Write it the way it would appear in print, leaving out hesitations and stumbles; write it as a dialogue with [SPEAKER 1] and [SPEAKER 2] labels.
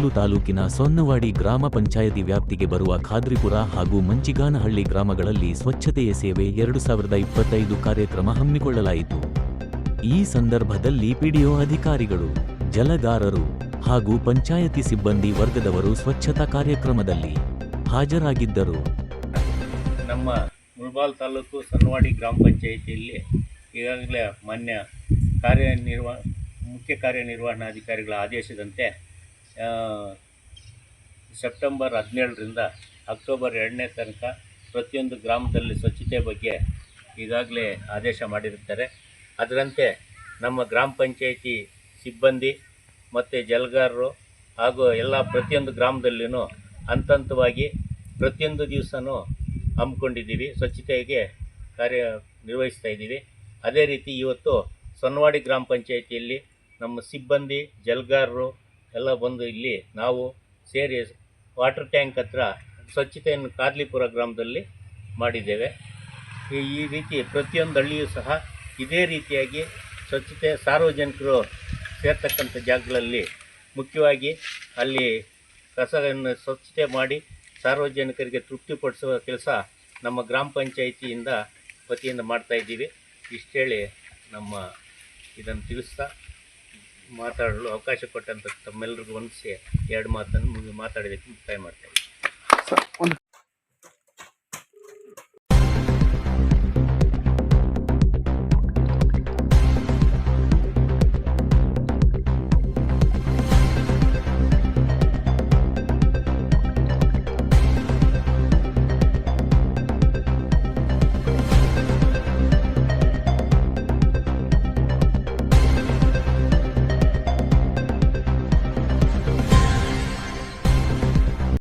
[SPEAKER 1] ಕುಡಗೋಲು ತಾಲೂಕಿನ ಸೊನ್ನವಾಡಿ ಗ್ರಾಮ ಪಂಚಾಯತಿ ವ್ಯಾಪ್ತಿಗೆ ಬರುವ ಖಾದ್ರಿಪುರ ಹಾಗೂ ಮಂಚಿಗಾನಹಳ್ಳಿ ಗ್ರಾಮಗಳಲ್ಲಿ ಸ್ವಚ್ಛತೆಯ ಸೇವೆ 2025 ಕಾರ್ಯಕ್ರಮ ಹಮ್ಮಿಕೊಳ್ಳಲಾಯಿತು. ಈ ಸಂದರ್ಭದಲ್ಲಿ ಪಿಡಿಒ ಅಧಿಕಾರಿಗಳು, ಜಲಗಾರರು ಹಾಗೂ ಪಂಚಾಯತಿ ಸಿಬ್ಬಂದಿ ವರ್ಗದವರು ಸ್ವಚ್ಛತಾ ಕಾರ್ಯಕ್ರಮದಲ್ಲಿ ಹಾಜರಾಗಿದ್ದರು.
[SPEAKER 2] ನಮ್ಮ ಮುಳಬಾಲ್ ತಾಲೂಕು ಸೊನ್ನವಾಡಿ ಗ್ರಾಮ ಪಂಚಾಯಿತಿಯಲ್ಲಿ ಈಗಾಗಲೇ ಮಾನ್ಯ ಮುಖ್ಯ ಕಾರ್ಯನಿರ್ವಹಣಾಧಿಕಾರಿಗಳ ಆದೇಶದಂತೆ ಸೆಪ್ಟೆಂಬರ್ 17ರಿಂದ ಅಕ್ಟೋಬರ್ 2ನೇ ತನಕ ಪ್ರತಿಯೊಂದು ಗ್ರಾಮದಲ್ಲಿ ಸ್ವಚ್ಛತೆ ಬಗ್ಗೆ ಈಗಾಗಲೇ ಆದೇಶ ಮಾಡಿರುತ್ತಾರೆ. ಅದರಂತೆ ನಮ್ಮ ಗ್ರಾಮ ಪಂಚಾಯಿತಿ ಸಿಬ್ಬಂದಿ ಮತ್ತು ಜಲಗಾರರು ಹಾಗೂ ಪ್ರತಿಯೊಂದು ಗ್ರಾಮದಲ್ಲಿಯೂ ಹಂತವಾಗಿ ಪ್ರತಿಯೊಂದು ದಿವಸನೂ ಹಮ್ಮಿಕೊಂಡಿದ್ದೀವಿ, ಸ್ವಚ್ಛತೆಗೆ ಕಾರ್ಯನಿರ್ವಹಿಸ್ತಾ ಇದ್ದೀವಿ. ಅದೇ ರೀತಿ ಇವತ್ತು ಸೊನ್ನವಾಡಿ ಗ್ರಾಮ ಪಂಚಾಯಿತಿಯಲ್ಲಿ ನಮ್ಮ ಸಿಬ್ಬಂದಿ ಜಲಗಾರರು ಎಲ್ಲ ಬಂದು ಇಲ್ಲಿ ನಾವು ಸೇರಿ ವಾಟರ್ ಟ್ಯಾಂಕ್ ಹತ್ರ ಸ್ವಚ್ಛತೆಯನ್ನು ಖಾದ್ರಿಪುರ ಗ್ರಾಮದಲ್ಲಿ ಮಾಡಿದ್ದೇವೆ. ಈ ರೀತಿ ಪ್ರತಿಯೊಂದು ಹಳ್ಳಿಯೂ ಸಹ ಇದೇ ರೀತಿಯಾಗಿ ಸ್ವಚ್ಛತೆ ಸಾರ್ವಜನಿಕರು ಸೇರ್ತಕ್ಕಂಥ ಜಾಗಗಳಲ್ಲಿ ಮುಖ್ಯವಾಗಿ ಅಲ್ಲಿ ಕಸವನ್ನು ಸ್ವಚ್ಛತೆ ಮಾಡಿ ಸಾರ್ವಜನಿಕರಿಗೆ ತೃಪ್ತಿಪಡಿಸುವ ಕೆಲಸ ನಮ್ಮ ಗ್ರಾಮ ಪಂಚಾಯಿತಿಯಿಂದ ವತಿಯಿಂದ ಮಾಡ್ತಾಯಿದ್ದೀವಿ. ಇಷ್ಟೇಳಿ ನಮ್ಮ ಇದನ್ನು ತಿಳಿಸ್ತಾ ಮಾತಾಡಲು ಅವಕಾಶ ಕೊಟ್ಟಂಥ ತಮ್ಮೆಲ್ಲರಿಗೂ ವಂದಿಸಿ 2 ಮಾತನ್ನು ಮಾತಾಡೋದಕ್ಕೆ ಮುಕ್ತಾಯ ಮಾಡ್ತಾಯಿದ್ದೀವಿ.